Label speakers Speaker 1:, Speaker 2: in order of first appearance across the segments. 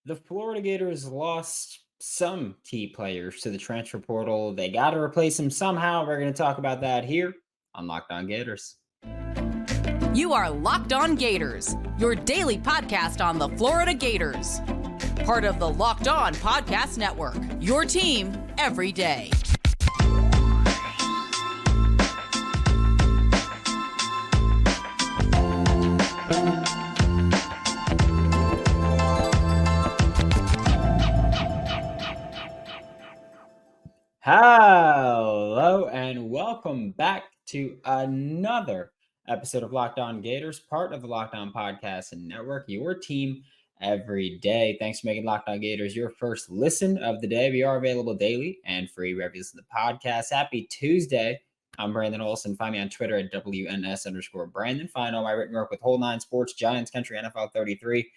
Speaker 1: The Florida Gators lost some key players to the transfer portal. They got to replace them somehow. We're going to talk about that here on Locked On Gators.
Speaker 2: You are Locked On Gators, your daily podcast on the Florida Gators. Part of the Locked On Podcast Network, your team every day.
Speaker 1: Hello and welcome back to another episode of Locked On Gators, part of the Locked On Podcast Network, your team every day. Thanks for making Locked On Gators your first listen of the day. We are available daily and free wherever you listen to the podcast. Happy Tuesday. I'm Brandon Olsen. Find me on Twitter at WNS_Brandon. Find all my written work with Whole Nine Sports, Giants Country, NFL 33.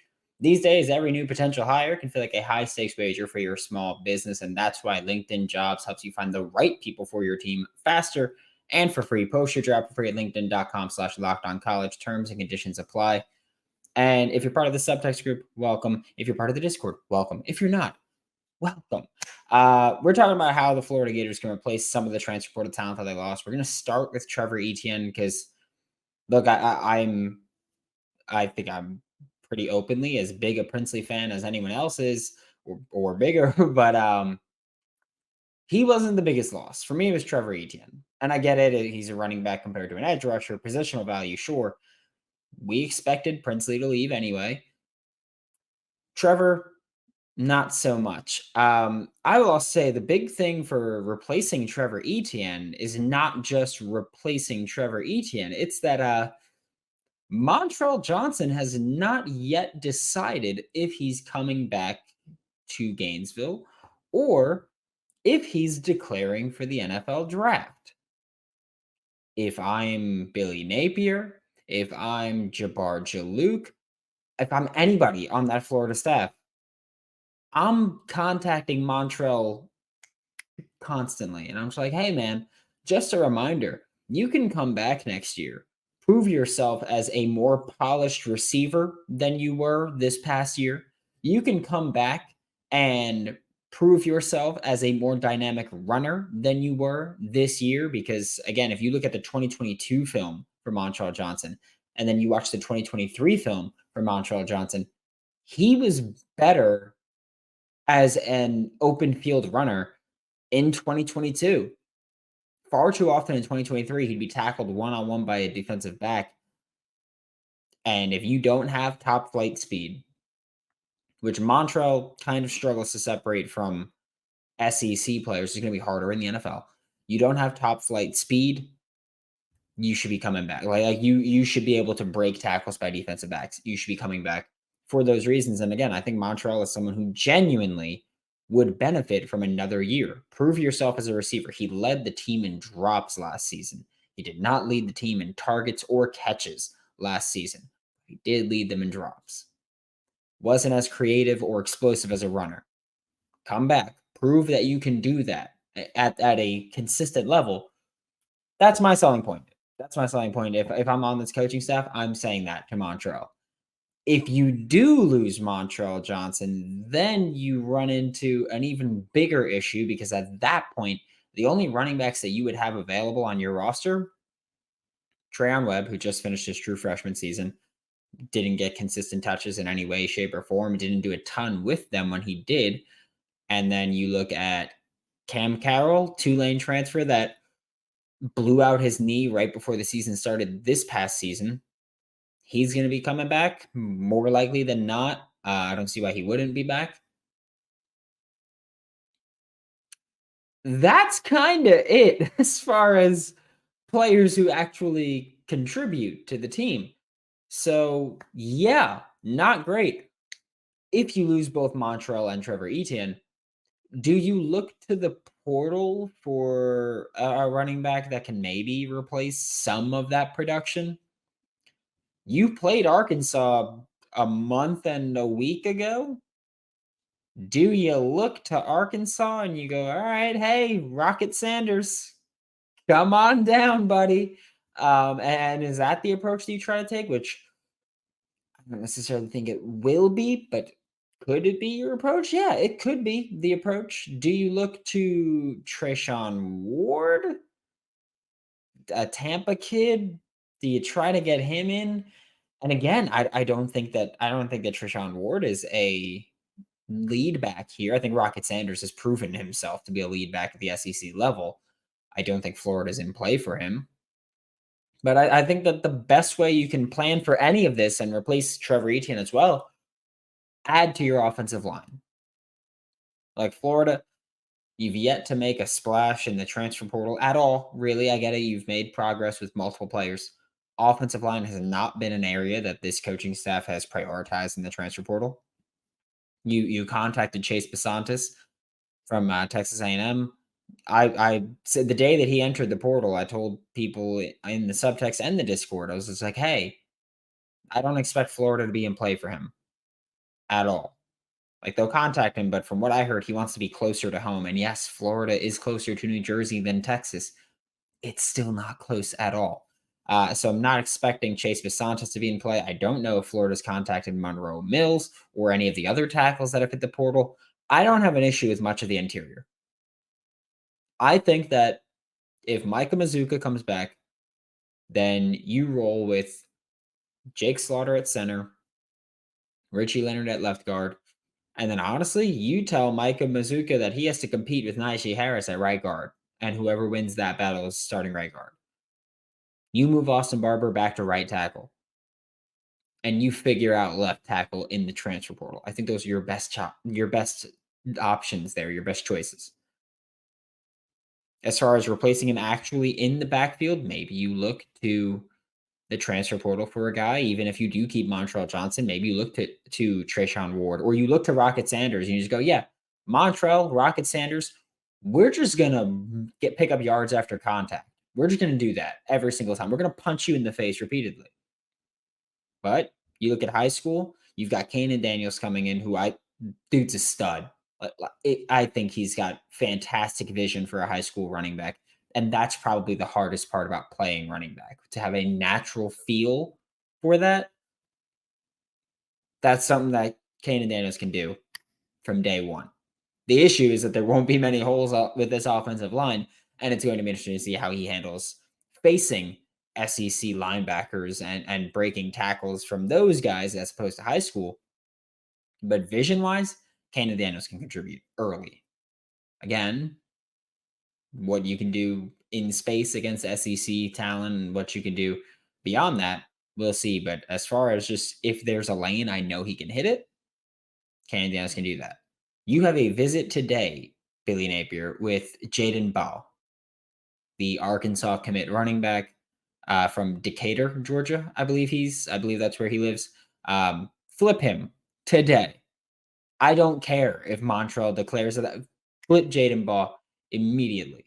Speaker 1: These days, every new potential hire can feel like a high-stakes wager for your small business, and that's why LinkedIn Jobs helps you find the right people for your team faster and for free. Post your job for free at linkedin.com/lockedoncollege. Terms and conditions apply. And if you're part of the subtext group, welcome. If you're part of the Discord, welcome. If you're not, welcome. We're talking about how the Florida Gators can replace some of the transfer portal talent that they lost. We're going to start with Trevor Etienne because, look, I think I'm pretty openly as big a Princely fan as anyone else is, or bigger, but he wasn't the biggest loss. For me, it was Trevor Etienne. And I get it. He's a running back compared to an edge rusher. Positional value, sure. We expected Princely to leave anyway. Trevor, not so much. I will also say the big thing for replacing Trevor Etienne is not just replacing Trevor Etienne. It's that Montrell Johnson has not yet decided if he's coming back to Gainesville or if he's declaring for the NFL draft. If I'm Billy Napier, if I'm Jabbar Jalouk, if I'm anybody on that Florida staff, I'm contacting Montrell constantly. And I'm just like, hey, man, just a reminder, you can come back next year. Prove yourself as a more polished receiver than you were this past year. You can come back and prove yourself as a more dynamic runner than you were this year. Because, again, if you look at the 2022 film for Montrell Johnson and then you watch the 2023 film for Montrell Johnson, he was better as an open field runner in 2022. Far too often in 2023, he'd be tackled one-on-one by a defensive back. And if you don't have top flight speed, which Montrell kind of struggles to separate from SEC players, it's going to be harder in the NFL. You don't have top flight speed, you should be coming back. Like you should be able to break tackles by defensive backs. You should be coming back for those reasons. And again, I think Montrell is someone who genuinely would benefit from another year. Prove yourself as a receiver. He led the team in drops last season. He did not lead the team in targets or catches last season. He did lead them in drops. Wasn't as creative or explosive as a runner. Come back. Prove that you can do that at a consistent level. That's my selling point. That's my selling point. If I'm on this coaching staff, I'm saying that to Montrell. If you do lose Montrell Johnson, then you run into an even bigger issue because at that point, the only running backs that you would have available on your roster, Trayon Webb, who just finished his true freshman season, didn't get consistent touches in any way, shape, or form, didn't do a ton with them when he did. And then you look at Cam Carroll, two-lane transfer that blew out his knee right before the season started this past season. He's going to be coming back more likely than not. I don't see why he wouldn't be back. That's kind of it as far as players who actually contribute to the team. So, yeah, not great. If you lose both Montrell and Trevor Etienne, do you look to the portal for a running back that can maybe replace some of that production? You played Arkansas a month and a week ago. Do you look to Arkansas and you go, all right, hey, Rocket Sanders, come on down, buddy? And is that the approach that you try to take? Which I don't necessarily think it will be, but Could it be your approach? Yeah, it could be the approach. Do you look to Treshaun Ward, a Tampa kid? Do you try to get him in? And again, I don't think that Treshaun Ward is a lead back here. I think Rocket Sanders has proven himself to be a lead back at the SEC level. I don't think Florida's in play for him. But I think that the best way you can plan for any of this and replace Trevor Etienne as well, add to your offensive line. Like Florida, you've yet to make a splash in the transfer portal at all. Really, I get it. You've made progress with multiple players. Offensive line has not been an area that this coaching staff has prioritized in the transfer portal. You contacted Chase Basantis from Texas A&M. I said the day that he entered the portal, I told people in the subtext and the Discord, I was just like, hey, I don't expect Florida to be in play for him at all. Like they'll contact him, but from what I heard, he wants to be closer to home. And yes, Florida is closer to New Jersey than Texas. It's still not close at all. So I'm not expecting Chase Basantis to be in play. I don't know if Florida's contacted Monroe Mills or any of the other tackles that have hit the portal. I don't have an issue with much of the interior. I think that if Micah Mazuka comes back, then you roll with Jake Slaughter at center, Richie Leonard at left guard, and then honestly, you tell Micah Mazuka that he has to compete with Najee Harris at right guard, and whoever wins that battle is starting right guard. You move Austin Barber back to right tackle, and you figure out left tackle in the transfer portal. I think those are your best options there, your best choices. As far as replacing him actually in the backfield, maybe you look to the transfer portal for a guy. Even if you do keep Montrell Johnson, maybe you look to Treshaun Ward, or you look to Rocket Sanders and you just go, yeah, Montrell, Rocket Sanders, we're just gonna pick up yards after contact. We're just gonna do that every single time. We're gonna punch you in the face repeatedly. But you look at high school, you've got Kanan Daniels coming in, dude's a stud. I think he's got fantastic vision for a high school running back. And that's probably the hardest part about playing running back, to have a natural feel for that. That's something that Kanan Daniels can do from day one. The issue is that there won't be many holes with this offensive line, and it's going to be interesting to see how he handles facing SEC linebackers and breaking tackles from those guys as opposed to high school. But vision-wise, Kanan Daniels can contribute early. Again, what you can do in space against SEC talent and what you can do beyond that, we'll see. But as far as just if there's a lane, I know he can hit it. Kanan Daniels can do that. You have a visit today, Billy Napier, with Jaden Ball, the Arkansas commit running back from Decatur, Georgia. I believe that's where he lives. Flip him today. I don't care if Montrell declares that. Flip Jaden Ball immediately.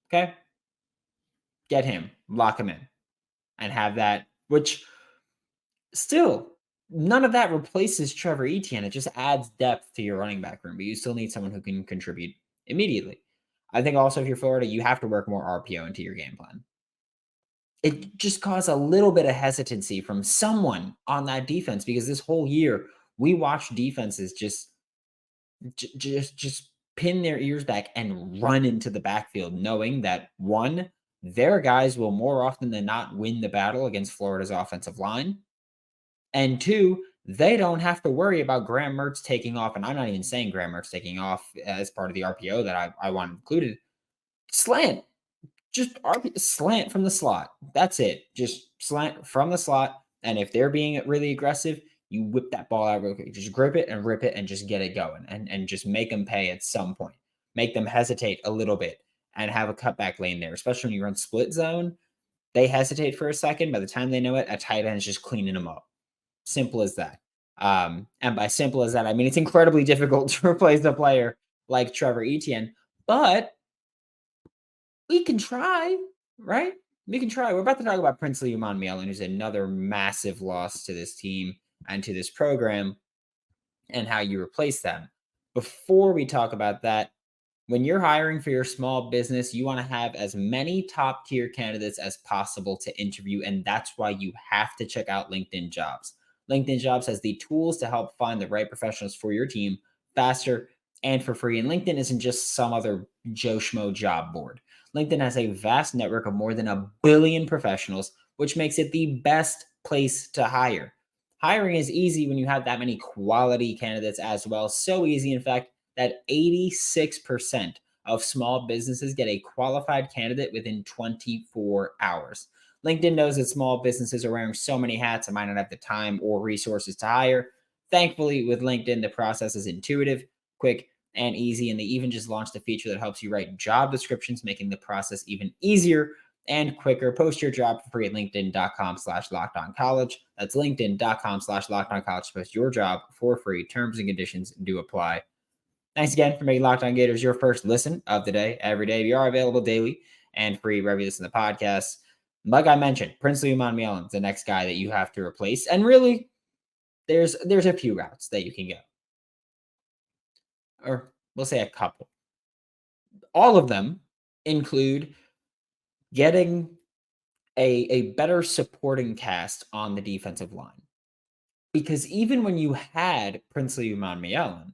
Speaker 1: Okay? Get him, lock him in, and have that, which still, none of that replaces Trevor Etienne. It just adds depth to your running back room, but you still need someone who can contribute immediately. I think also if you're Florida, you have to work more RPO into your game plan. It just caused a little bit of hesitancy from someone on that defense, because this whole year we watched defenses just pin their ears back and run into the backfield, knowing that one, their guys will more often than not win the battle against Florida's offensive line. And two, they don't have to worry about Graham Mertz taking off. And I'm not even saying Graham Mertz taking off as part of the RPO that I want included. Slant. Just slant from the slot. That's it. Just slant from the slot. And if they're being really aggressive, you whip that ball out real quick. Just grip it and rip it and just get it going, and just make them pay at some point. Make them hesitate a little bit and have a cutback lane there, especially when you run split zone. They hesitate for a second. By the time they know it, a tight end is just cleaning them up. Simple as that. And by simple as that, I mean it's incredibly difficult to replace a player like Trevor Etienne, but we can try, right? We can try. We're about to talk about Princely Umanmielen, who's another massive loss to this team and to this program, and how you replace them. Before we talk about that, when you're hiring for your small business, you want to have as many top tier candidates as possible to interview. And that's why you have to check out LinkedIn Jobs. LinkedIn Jobs has the tools to help find the right professionals for your team faster and for free. And LinkedIn isn't just some other Joe Schmo job board. LinkedIn has a vast network of more than 1 billion professionals, which makes it the best place to hire. Hiring is easy when you have that many quality candidates as well. So easy, in fact, that 86% of small businesses get a qualified candidate within 24 hours. LinkedIn knows that small businesses are wearing so many hats and might not have the time or resources to hire. Thankfully, with LinkedIn, the process is intuitive, quick, and easy. And they even just launched a feature that helps you write job descriptions, making the process even easier and quicker. Post your job for free at linkedin.com/lockedoncollege. That's linkedin.com/lockedoncollege to post your job for free. Terms and conditions do apply. Thanks again for making Locked On Gators your first listen of the day every day. We are available daily and free wherever you listen to the podcast. Like I mentioned, Princely Umanmielen is the next guy that you have to replace. And really, there's a few routes that you can go. Or we'll say a couple. All of them include getting a better supporting cast on the defensive line. Because even when you had Princely Umanmielen,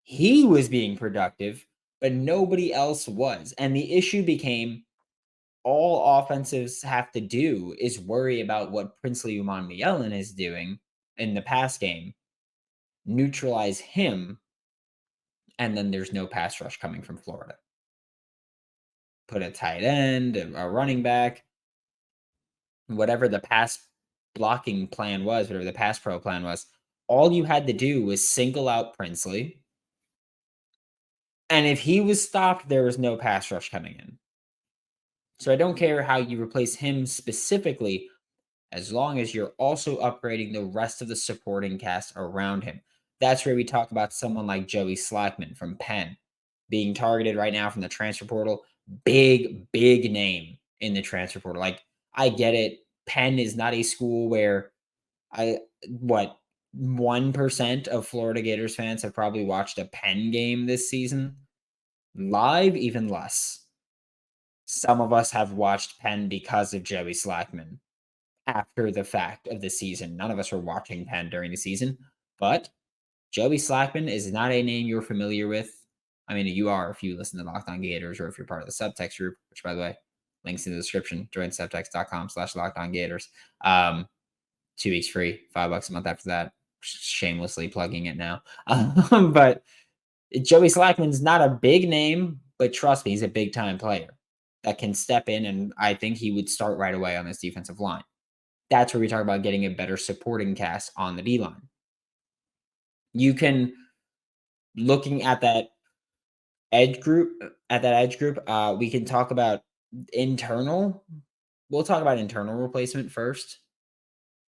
Speaker 1: he was being productive, but nobody else was. And the issue became all offensives have to do is worry about what Princely Umanmielen is doing in the pass game, neutralize him, and then there's no pass rush coming from Florida. Put a tight end, a running back, whatever the pass blocking plan was, whatever the pass pro plan was, all you had to do was single out Princely. And if he was stopped, there was no pass rush coming in. So I don't care how you replace him specifically, as long as you're also upgrading the rest of the supporting cast around him. That's where we talk about someone like Joey Slackman from Penn being targeted right now from the transfer portal. Big name in the transfer portal. Like, I get it. Penn is not a school where 1% of Florida Gators fans have probably watched a Penn game this season. Live, even less. Some of us have watched Penn because of Joey Slackman after the fact of the season. None of us were watching Penn during the season, but Joey Slackman is not a name you're familiar with. I mean, you are if you listen to Locked On Gators or if you're part of the subtext group, which, by the way, links in the description. Join subtext.com/LockedOnGators. 2 weeks free, $5 a month after that. Shamelessly plugging it now. But Joey Slackman's not a big name, but trust me, he's a big time player that can step in, and I think he would start right away on this defensive line. That's where we talk about getting a better supporting cast on the D line. You can, looking at that edge group, we can talk about internal. We'll talk about internal replacement first,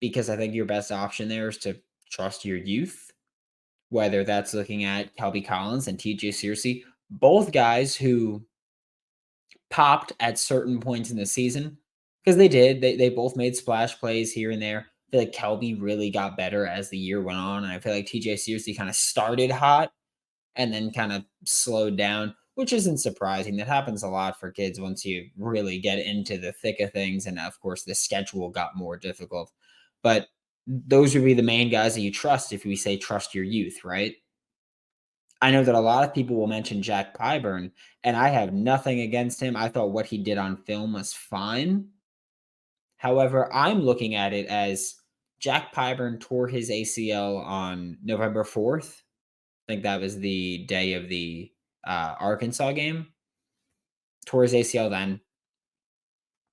Speaker 1: because I think your best option there is to trust your youth, whether that's looking at Kelby Collins and TJ Searcy, both guys who popped at certain points in the season, because they did. They both made splash plays here and there. I feel like Kelby really got better as the year went on, and I feel like TJ Searcy kind of started hot and then kind of slowed down, which isn't surprising. That happens a lot for kids once you really get into the thick of things, and of course the schedule got more difficult. But those would be the main guys that you trust if we say trust your youth, right? I know that a lot of people will mention Jack Pyburn, and I have nothing against him. I thought what he did on film was fine. However, I'm looking at it as Jack Pyburn tore his ACL on November 4th. I think that was the day of the Arkansas game. Tore his ACL then.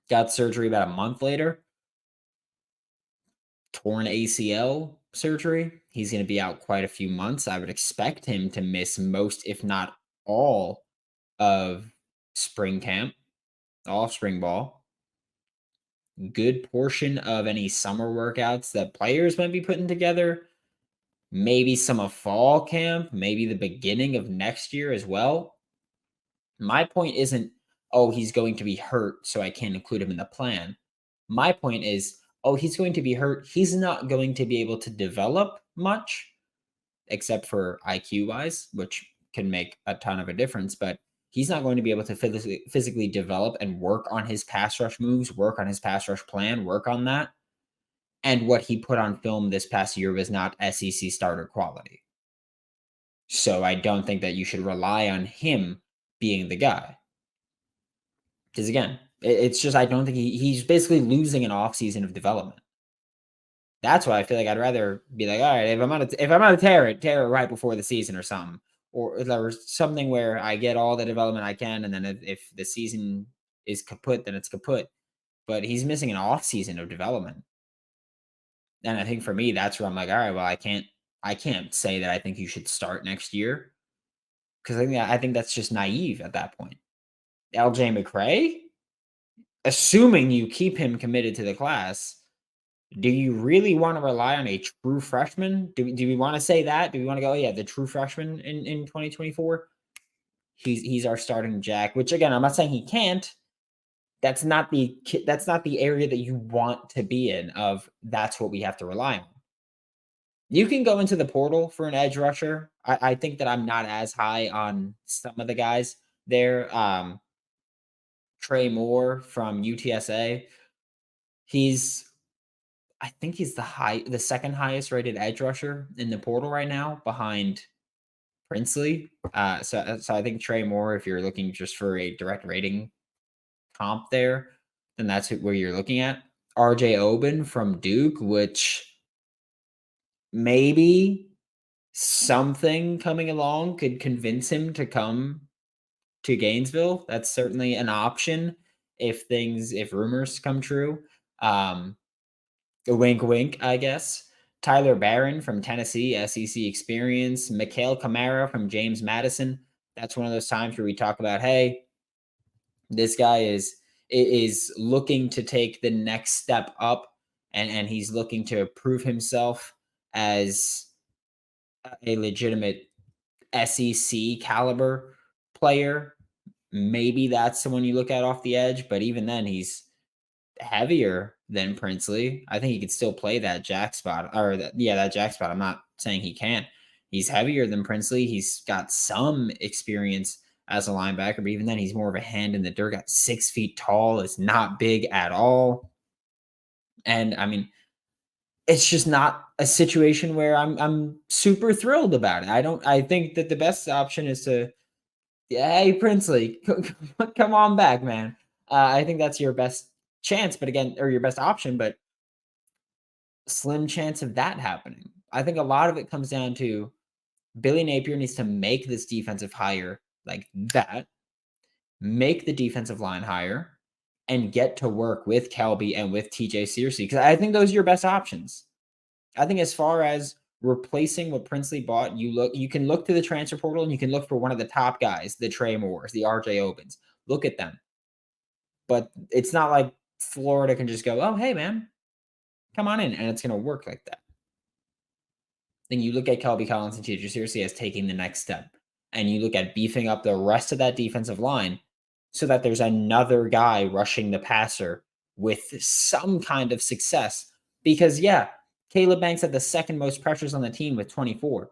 Speaker 1: Got surgery about a month later. Torn ACL surgery. He's going to be out quite a few months. I would expect him to miss most, if not all, of spring camp, all spring ball. Good portion of any summer workouts that players might be putting together. Maybe some of fall camp, maybe the beginning of next year as well. My point isn't, oh, he's going to be hurt, so I can't include him in the plan. My point is, oh, he's going to be hurt. He's not going to be able to develop much, except for IQ wise, which can make a ton of a difference. But he's not going to be able to physically develop and work on his pass rush moves, work on his pass rush plan, work on that And what he put on film this past year was not SEC starter quality. So I don't think that you should rely on him being the guy. Because again, it's just I don't think he's basically losing an offseason of development. That's why I feel like I'd rather be like, all right, if I'm gonna tear it right before the season or something, or if there was something where I get all the development I can, and then if the season is kaput, then it's kaput. But he's missing an off season of development, and I think for me, that's where I'm like, all right, well, I can't say that I think you should start next year because I think that's just naive at that point. LJ McCray, assuming you keep him committed to the class. Do you really want to rely on a true freshman? Do we want to say that? Do we want to go, yeah, the true freshman in 2024? He's our starting jack, which again, I'm not saying he can't. That's not the area that you want to be in of that's what we have to rely on. You can go into the portal for an edge rusher. I think that I'm not as high on some of the guys there. Trey Moore from UTSA. I think he's the second highest rated edge rusher in the portal right now behind Princely. So I think Trey Moore, if you're looking just for a direct rating comp there, then that's where you're looking at. RJ Oben from Duke, which maybe something coming along could convince him to come to Gainesville. That's certainly an option if rumors come true. Wink, wink, I guess. Tyler Barron from Tennessee, SEC experience. Mikhail Kamara from James Madison. That's one of those times where we talk about, hey, this guy is looking to take the next step up, and he's looking to prove himself as a legitimate SEC caliber player. Maybe that's someone you look at off the edge, but even then, he's heavier than Princely. I think he could still play that jack spot that jack spot. I'm not saying he can't. He's heavier than Princely. He's got some experience as a linebacker, but even then, he's more of a hand in the dirt. Got 6 feet tall. Is not big at all. And I mean, it's just not a situation where I'm super thrilled about it. I think that the best option is to, hey, Princely, come on back, man. I think that's your best chance, but again, or your best option, but slim chance of that happening. I think a lot of it comes down to Billy Napier needs to make this defensive hire like that, make the defensive line higher, and get to work with Kelby and with TJ Searcy, because I think those are your best options. I think as far as replacing what Princely bought, you can look to the transfer portal and you can look for one of the top guys, the Trey Moores, the RJ Opens. Look at them. But it's not like Florida can just go, oh, hey, man, come on in, and it's going to work like that. Then you look at Kelby Collins and TJ Searcy as taking the next step, and you look at beefing up the rest of that defensive line so that there's another guy rushing the passer with some kind of success. Because, yeah, Caleb Banks had the second most pressures on the team with 24.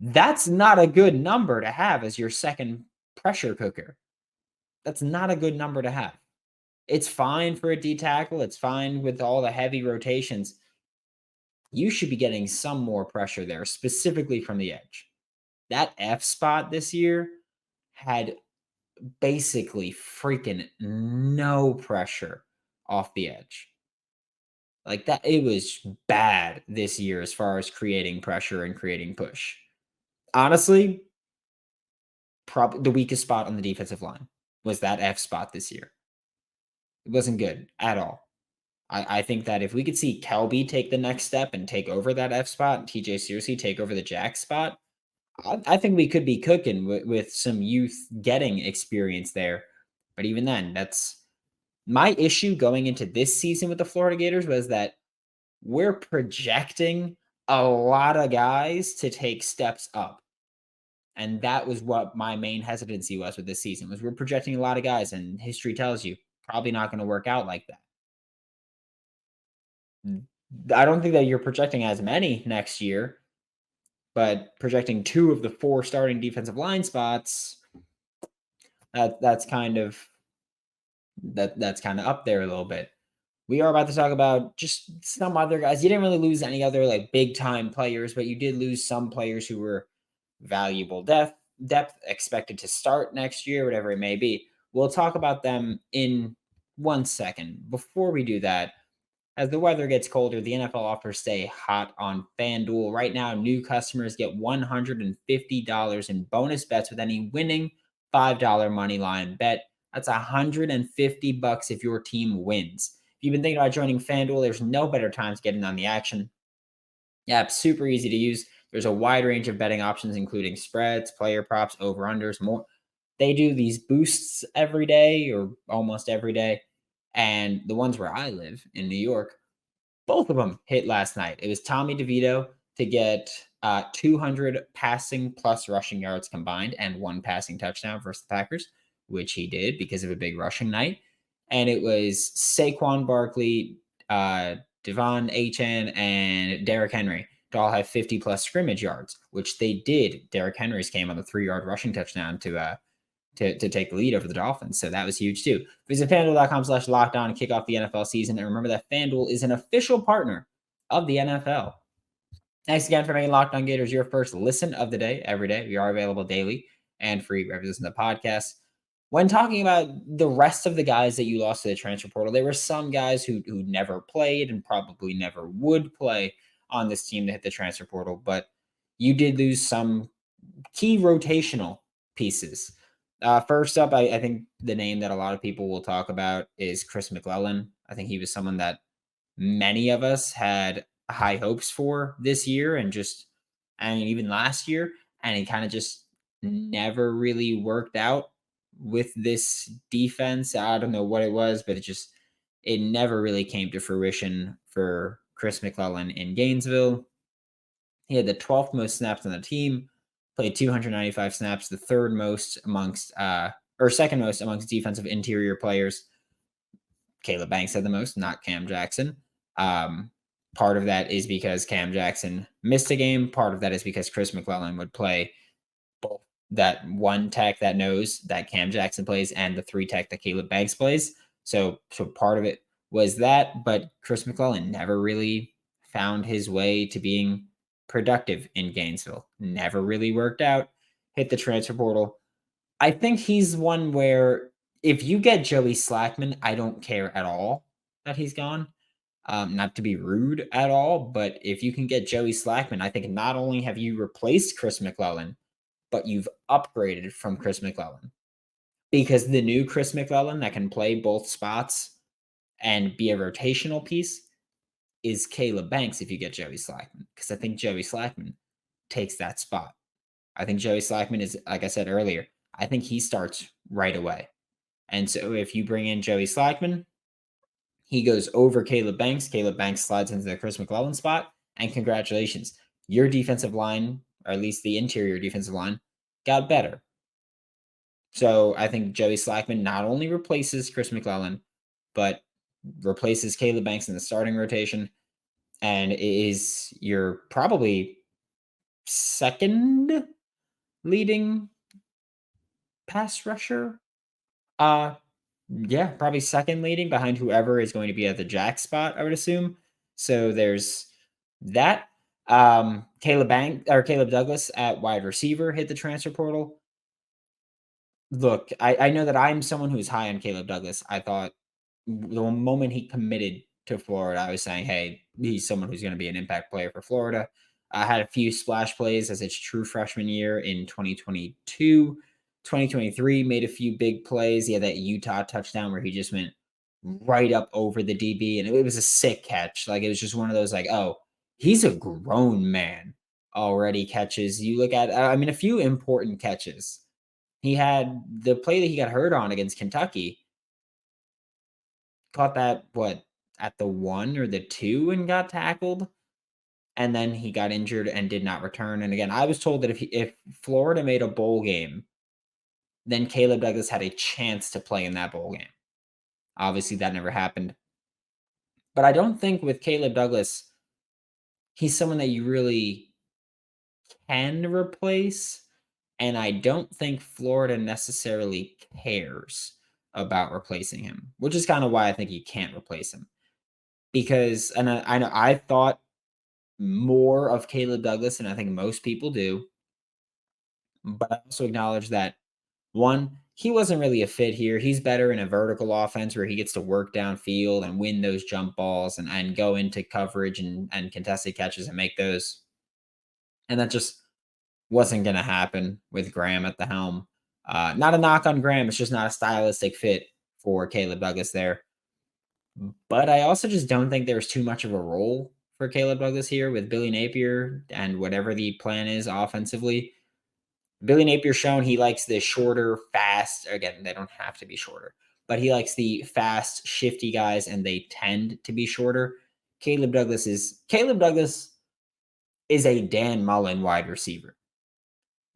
Speaker 1: That's not a good number to have as your second pressure cooker. That's not a good number to have. It's fine for a D tackle. It's fine with all the heavy rotations. You should be getting some more pressure there, specifically from the edge. That F spot this year had basically freaking no pressure off the edge. Like that, it was bad this year as far as creating pressure and creating push. Honestly, probably the weakest spot on the defensive line was that F spot this year. It wasn't good at all. I think that if we could see Kelby take the next step and take over that F spot, and TJ Searcy take over the jack spot, I think we could be cooking with some youth getting experience there. But even then, that's my issue going into this season with the Florida Gators was that we're projecting a lot of guys to take steps up. And that was what my main hesitancy was with this season, was we're projecting a lot of guys, and history tells you probably not going to work out like that. I don't think that you're projecting as many next year, but projecting 2 of the 4 starting defensive line spots, that's kind of up there a little bit. we are about to talk about just some other guys. You didn't really lose any other like big time players, but you did lose some players who were valuable depth expected to start next year, whatever it may be. We'll talk about them in 1 second. Before we do that, as the weather gets colder, the NFL offers stay hot on FanDuel. Right now, new customers get $150 in bonus bets with any winning $5 money line bet. That's $150 if your team wins. If you've been thinking about joining FanDuel, there's no better time to get in on the action. Yeah, it's super easy to use. There's a wide range of betting options, including spreads, player props, over-unders, more. They do these boosts every day or almost every day. And the ones where I live in New York, both of them hit last night. It was Tommy DeVito to get 200 passing plus rushing yards combined and 1 passing touchdown versus the Packers, which he did because of a big rushing night. And it was Saquon Barkley, Devon Etienne, and Derrick Henry to all have 50 plus scrimmage yards, which they did. Derrick Henry's came on the 3-yard rushing touchdown to take the lead over the Dolphins. So that was huge too. Visit FanDuel.com/lockedon and kick off the NFL season. And remember that FanDuel is an official partner of the NFL. Thanks again for making Locked On Gators your first listen of the day every day. We are available daily and free wherever you listen to the podcast. When talking about the rest of the guys that you lost to the transfer portal, there were some guys who never played and probably never would play on this team that hit the transfer portal, but you did lose some key rotational pieces. First up, I think the name that a lot of people will talk about is Chris McClellan. I think he was someone that many of us had high hopes for this year and even last year. And he kind of just never really worked out with this defense. I don't know what it was, but it never really came to fruition for Chris McClellan in Gainesville. He had the 12th most snaps on the team, played 295 snaps, the second most amongst defensive interior players. Caleb Banks had the most, not Cam Jackson. Part of that is because Cam Jackson missed a game. Part of that is because Chris McClellan would play both that 1 tech that knows that Cam Jackson plays and the 3 tech that Caleb Banks plays. So part of it was that, but Chris McClellan never really found his way to being productive in Gainesville. Never really worked out. Hit the transfer portal. I think he's one where if you get Joey Slackman, I don't care at all that he's gone. Not to be rude at all, but if you can get Joey Slackman, I think not only have you replaced Chris McClellan, but you've upgraded from Chris McClellan. Because the new Chris McClellan that can play both spots and be a rotational piece is Caleb Banks if you get Joey Slackman. Because I think Joey Slackman takes that spot. I think Joey Slackman is, like I said earlier, I think he starts right away. And so if you bring in Joey Slackman, he goes over Caleb Banks. Caleb Banks slides into the Chris McClellan spot. And congratulations, your defensive line, or at least the interior defensive line, got better. So I think Joey Slackman not only replaces Chris McClellan, but replaces Caleb Banks in the starting rotation and is your probably second leading pass rusher. Yeah, probably second leading behind whoever is going to be at the jack spot, I would assume. So there's that. Caleb Douglas at wide receiver hit the transfer portal. Look, I know that I'm someone who's high on Caleb Douglas. I thought the moment he committed to Florida, I was saying, hey, he's someone who's going to be an impact player for Florida. I had a few splash plays as its true freshman year in 2022. 2023 made a few big plays. He had that Utah touchdown where he just went right up over the DB, and it was a sick catch. Like, it was just one of those, like, oh, he's a grown man already catches. You look at, a few important catches. He had the play that he got hurt on against Kentucky. Caught that, at the 1 or the 2 and got tackled. And then he got injured and did not return. And again, I was told that if Florida made a bowl game, then Caleb Douglas had a chance to play in that bowl game. Obviously, that never happened. But I don't think with Caleb Douglas, he's someone that you really can replace. And I don't think Florida necessarily cares about replacing him, which is kind of why I think you can't replace him. because, and I know I thought more of Caleb Douglas than I think most people do, but I also acknowledge that one, he wasn't really a fit here. He's better in a vertical offense where he gets to work downfield and win those jump balls and go into coverage and contested catches and make those. And that just wasn't going to happen with Graham at the helm. Not a knock on Graham. It's just not a stylistic fit for Caleb Douglas there. But I also just don't think there's too much of a role for Caleb Douglas here with Billy Napier and whatever the plan is offensively. Billy Napier's shown he likes the shorter, fast. Again, they don't have to be shorter, but he likes the fast, shifty guys, and they tend to be shorter. Caleb Douglas is a Dan Mullen wide receiver.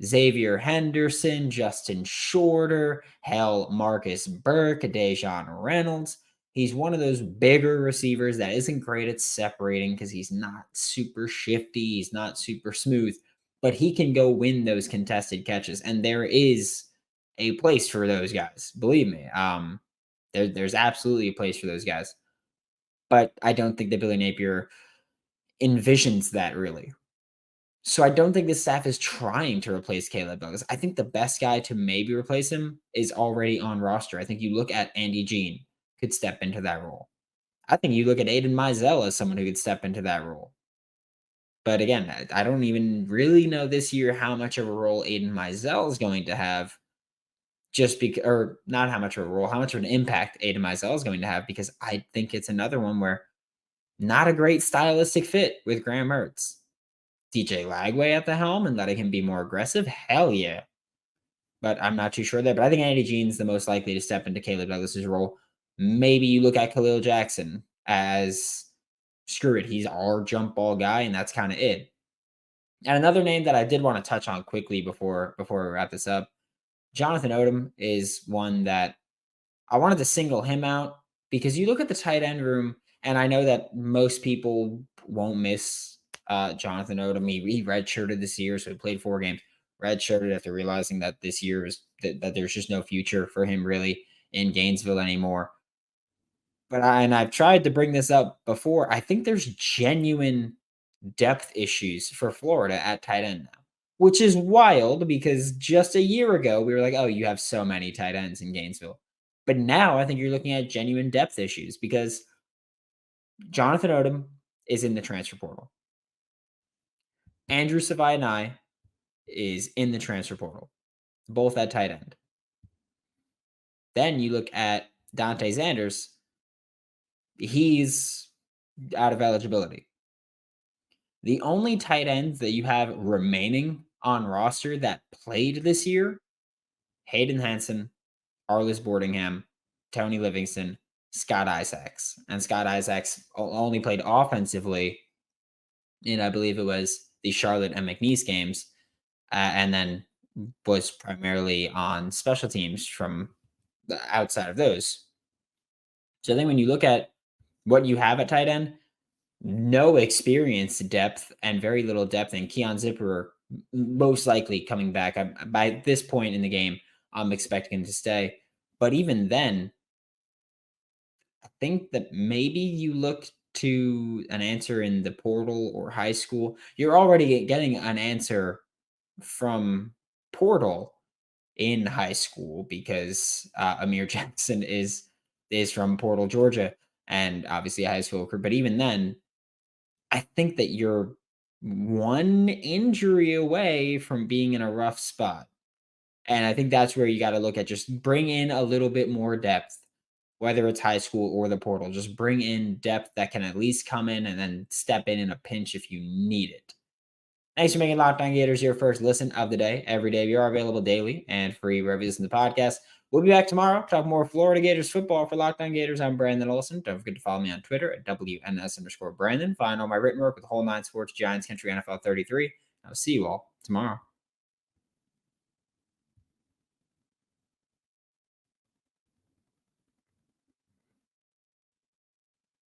Speaker 1: Xavier Henderson, Justin Shorter, hell, Marcus Burke, Dejon Reynolds. He's one of those bigger receivers that isn't great at separating because he's not super shifty. He's not super smooth, but he can go win those contested catches. And there is a place for those guys. Believe me. There's absolutely a place for those guys. But I don't think that Billy Napier envisions that really. So I don't think the staff is trying to replace Caleb Douglas. I think the best guy to maybe replace him is already on roster. I think you look at Andy Jean could step into that role. I think you look at Aiden Mizell as someone who could step into that role. But again, I don't even really know this year how much of a role Aiden Mizell is going to have. Just because, or not how much of a role, how much of an impact Aiden Mizell is going to have, because I think it's another one where not a great stylistic fit with Graham Mertz. DJ Lagway at the helm and letting him be more aggressive? Hell yeah. But I'm not too sure there. But I think Andy Jean's the most likely to step into Caleb Douglas's role. Maybe you look at Khalil Jackson as, screw it, he's our jump ball guy, and that's kind of it. And another name that I did want to touch on quickly before we wrap this up, Jonathan Odom is one that I wanted to single him out because you look at the tight end room, and I know that most people won't miss Jonathan Odom. He redshirted this year, so he played 4 games. Redshirted after realizing that this year is that there's just no future for him really in Gainesville anymore. But I've tried to bring this up before. I think there's genuine depth issues for Florida at tight end now, which is wild because just a year ago we were like, oh, you have so many tight ends in Gainesville. But now I think you're looking at genuine depth issues because Jonathan Odom is in the transfer portal. Andrew Savai is in the transfer portal, both at tight end. Then you look at Dante Sanders. He's out of eligibility. The only tight ends that you have remaining on roster that played this year, Hayden Hansen, Arlis Boardingham, Tony Livingston, Scott Isaacs. And Scott Isaacs only played offensively in, I believe it was the Charlotte and McNeese games, and then was primarily on special teams from the outside of those. So then when you look at what you have at tight end, no experience depth and very little depth, and Keon Zipper most likely coming back. By this point in the game, I'm expecting him to stay. But even then, I think that maybe you look to an answer in the portal or high school. You're already getting an answer from portal in high school because Amir Jackson is from Portal, Georgia, and obviously a high school recruit. But even then, I think that you're one injury away from being in a rough spot. And I think that's where you got to look at, just bring in a little bit more depth, whether it's high school or the portal. Just bring in depth that can at least come in and then step in a pinch if you need it. Thanks for making Locked On Gators your first listen of the day. Every day we are available daily and free wherever you listen to the podcast. We'll be back tomorrow to talk more Florida Gators football. For Locked On Gators, I'm Brandon Olsen. Don't forget to follow me on Twitter at WNS_Brandon. Find all my written work with Whole 9 Sports, Giants Country NFL 33. I'll see you all tomorrow.